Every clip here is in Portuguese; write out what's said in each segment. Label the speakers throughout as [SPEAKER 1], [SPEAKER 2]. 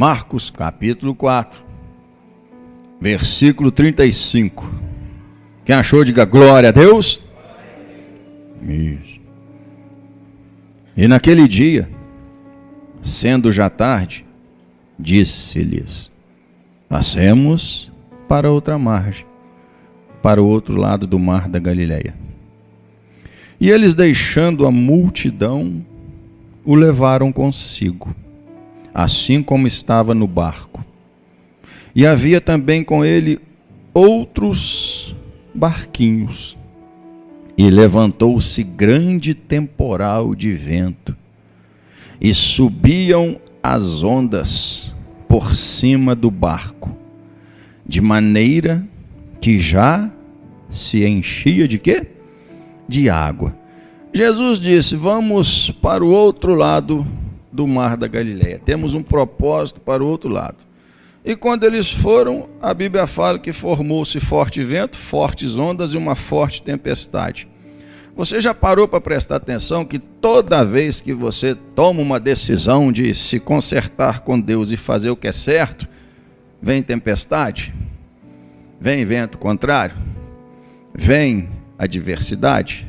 [SPEAKER 1] Marcos capítulo 4, versículo 35. Quem achou, diga glória a Deus. Isso. E naquele dia, sendo já tarde, disse-lhes: passemos para outra margem, para o outro lado do mar da Galileia. E eles, deixando a multidão, o levaram consigo, assim como estava no barco. E havia também com ele outros barquinhos. E levantou-se grande temporal de vento, e subiam as ondas por cima do barco, de maneira que já se enchia de quê? De água. Jesus disse: vamos para o outro lado do mar da Galileia. Temos um propósito para o outro lado. E quando eles foram, a Bíblia fala que formou-se forte vento, fortes ondas e uma forte tempestade. Você já parou para prestar atenção que toda vez que você toma uma decisão de se consertar com Deus e fazer o que é certo, vem tempestade, vem vento contrário, vem adversidade?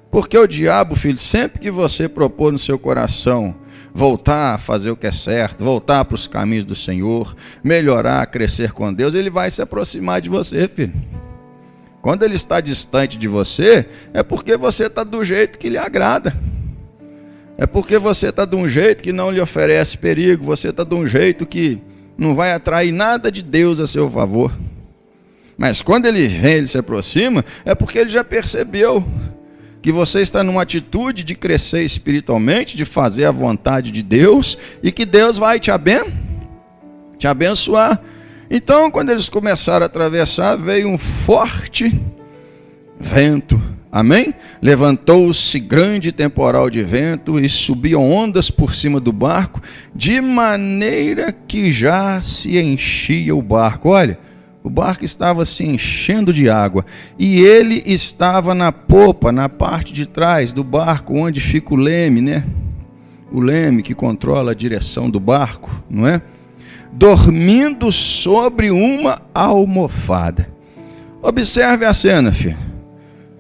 [SPEAKER 1] Porque o diabo, filho, sempre que você propor no seu coração voltar a fazer o que é certo, voltar para os caminhos do Senhor, melhorar, crescer com Deus, ele vai se aproximar de você, filho. Quando ele está distante de você, é porque você está do jeito que lhe agrada. É porque você está de um jeito que não lhe oferece perigo, você está de um jeito que não vai atrair nada de Deus a seu favor. Mas quando ele vem, ele se aproxima, é porque ele já percebeu que você está numa atitude de crescer espiritualmente, de fazer a vontade de Deus, e que Deus vai te abençoar. Então, quando eles começaram a atravessar, veio um forte vento, amém? Levantou-se grande temporal de vento, e subiam ondas por cima do barco, de maneira que já se enchia o barco. Olha, o barco estava se enchendo de água, e ele estava na popa, na parte de trás do barco, onde fica o leme, né? O leme que controla a direção do barco, não é? Dormindo sobre uma almofada. Observe a cena, filho.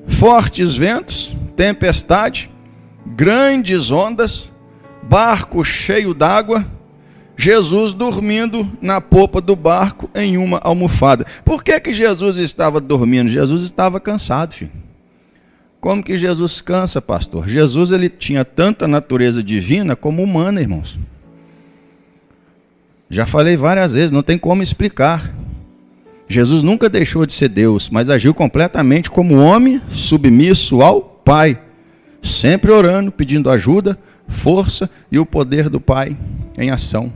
[SPEAKER 1] Fortes ventos, tempestade, grandes ondas, barco cheio d'água, Jesus dormindo na popa do barco em uma almofada. Por que Jesus estava dormindo? Jesus estava cansado, filho. Como que Jesus cansa, pastor? Jesus, ele tinha tanta natureza divina como humana, irmãos. Já falei várias vezes, não tem como explicar. Jesus nunca deixou de ser Deus, mas agiu completamente como homem submisso ao Pai, sempre orando, pedindo ajuda, força e o poder do Pai em ação.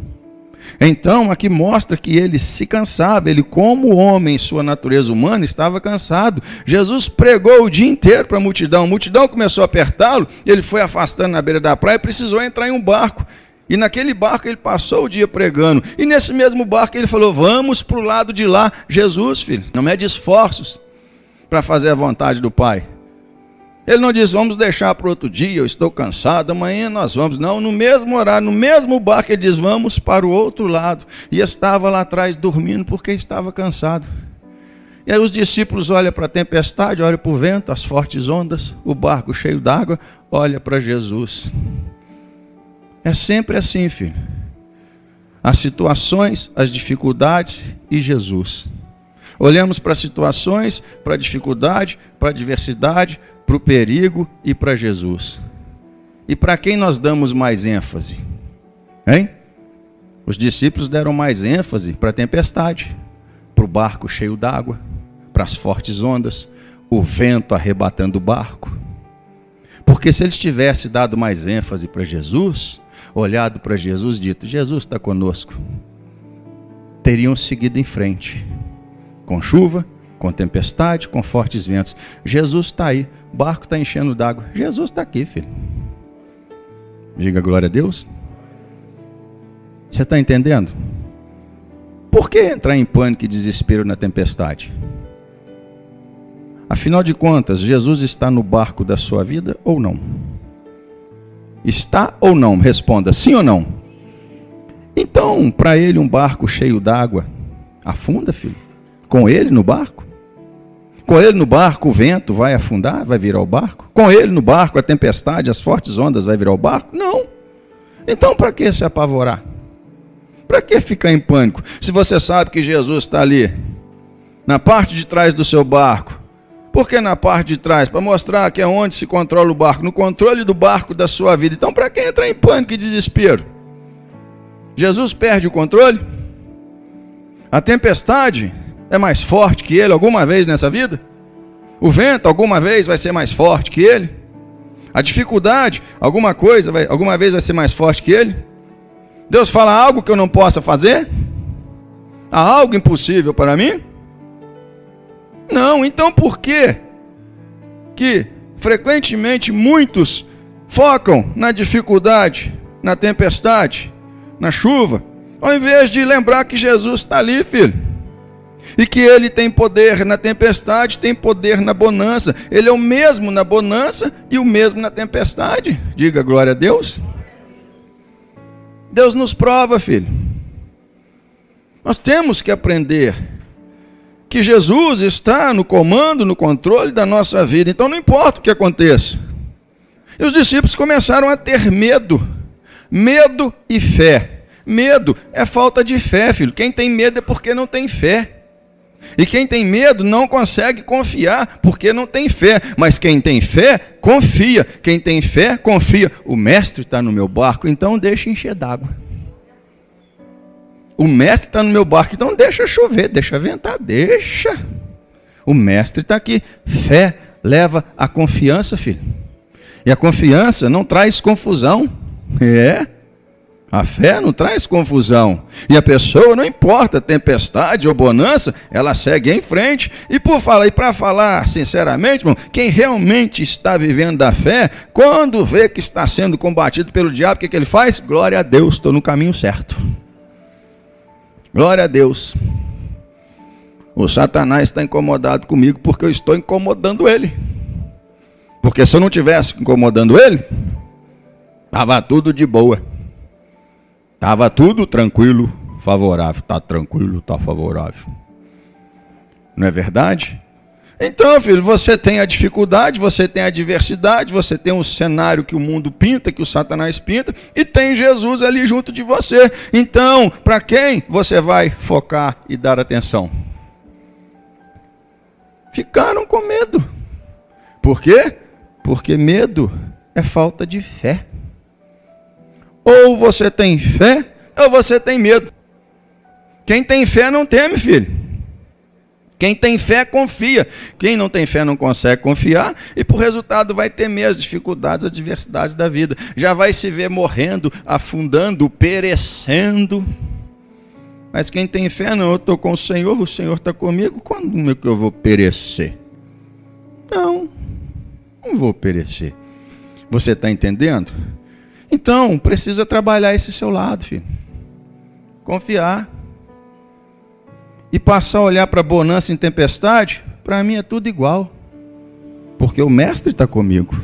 [SPEAKER 1] Então, aqui mostra que ele se cansava, ele como homem, em sua natureza humana, estava cansado. Jesus pregou o dia inteiro para a multidão começou a apertá-lo, ele foi afastando na beira da praia e precisou entrar em um barco. E naquele barco ele passou o dia pregando, e nesse mesmo barco ele falou: vamos para o lado de lá. Jesus, filho, não mede esforços para fazer a vontade do Pai. Ele não diz: vamos deixar para outro dia, eu estou cansado, amanhã nós vamos. Não, no mesmo horário, no mesmo barco, ele diz: vamos para o outro lado. E estava lá atrás dormindo porque estava cansado. E aí os discípulos olham para a tempestade, olham para o vento, as fortes ondas, o barco cheio d'água, olha para Jesus. É sempre assim, filho. As situações, as dificuldades e Jesus. Olhamos para as situações, para a dificuldade, para a adversidade, para o perigo e para Jesus. E para quem nós damos mais ênfase? Hein? Os discípulos deram mais ênfase para a tempestade, para o barco cheio d'água, para as fortes ondas, o vento arrebatando o barco. Porque se eles tivessem dado mais ênfase para Jesus, olhado para Jesus, dito: Jesus está conosco, teriam seguido em frente, com chuva, com tempestade, com fortes ventos. Jesus está aí, o barco está enchendo d'água, Jesus está aqui, filho. Diga glória a Deus. Você está entendendo? Por que entrar em pânico e desespero na tempestade? Afinal de contas, Jesus está no barco da sua vida ou não? Está ou não? Responda sim ou não. Então, para ele um barco cheio d'água afunda, filho? Com ele no barco? Com ele no barco o vento vai afundar, vai virar o barco? Com ele no barco a tempestade, as fortes ondas vai virar o barco? Não. Então para que se apavorar? Para que ficar em pânico? Se você sabe que Jesus está ali, na parte de trás do seu barco. Por que na parte de trás? Para mostrar que é onde se controla o barco, no controle do barco da sua vida. Então para que entrar em pânico e desespero? Jesus perde o controle? A tempestade é mais forte que ele alguma vez nessa vida? O vento alguma vez vai ser mais forte que ele? A dificuldade alguma vez vai ser mais forte que ele? Deus fala algo que eu não possa fazer? Há algo impossível para mim? Não, então por que frequentemente muitos focam na dificuldade, na tempestade, na chuva, ao invés de lembrar que Jesus está ali, filho? E que ele tem poder na tempestade, tem poder na bonança. Ele é o mesmo na bonança e o mesmo na tempestade. Diga glória a Deus. Deus nos prova, filho. Nós temos que aprender que Jesus está no comando, no controle da nossa vida. Então não importa o que aconteça. E os discípulos começaram a ter medo. Medo e fé. Medo é falta de fé, filho. Quem tem medo é porque não tem fé. E quem tem medo não consegue confiar porque não tem fé. Mas quem tem fé, confia. Quem tem fé, confia. O mestre está no meu barco, então deixa encher d'água. O mestre está no meu barco, então deixa chover, deixa ventar, deixa. O mestre está aqui. Fé leva a confiança, filho. E a confiança não traz confusão. A fé não traz confusão. E a pessoa, não importa tempestade ou bonança, ela segue em frente. E para falar sinceramente, irmão, quem realmente está vivendo da fé, quando vê que está sendo combatido pelo diabo, o que ele faz? Glória a Deus, estou no caminho certo. Glória a Deus. O Satanás está incomodado comigo porque eu estou incomodando ele. Porque se eu não estivesse incomodando ele, estava tudo de boa. Estava tudo tranquilo, favorável. Está tranquilo, está favorável. Não é verdade? Então, filho, você tem a dificuldade, você tem a adversidade, você tem um cenário que o mundo pinta, que o Satanás pinta, e tem Jesus ali junto de você. Então, para quem você vai focar e dar atenção? Ficaram com medo. Por quê? Porque medo é falta de fé. Ou você tem fé, ou você tem medo. Quem tem fé não teme, filho. Quem tem fé, confia. Quem não tem fé não consegue confiar e, por resultado, vai temer as dificuldades, as adversidades da vida. Já vai se ver morrendo, afundando, perecendo. Mas quem tem fé, não, eu estou com o Senhor está comigo, quando é que eu vou perecer? Não vou perecer. Você está entendendo? Então, precisa trabalhar esse seu lado, filho. Confiar. E passar a olhar para bonança em tempestade, para mim é tudo igual. Porque o mestre está comigo.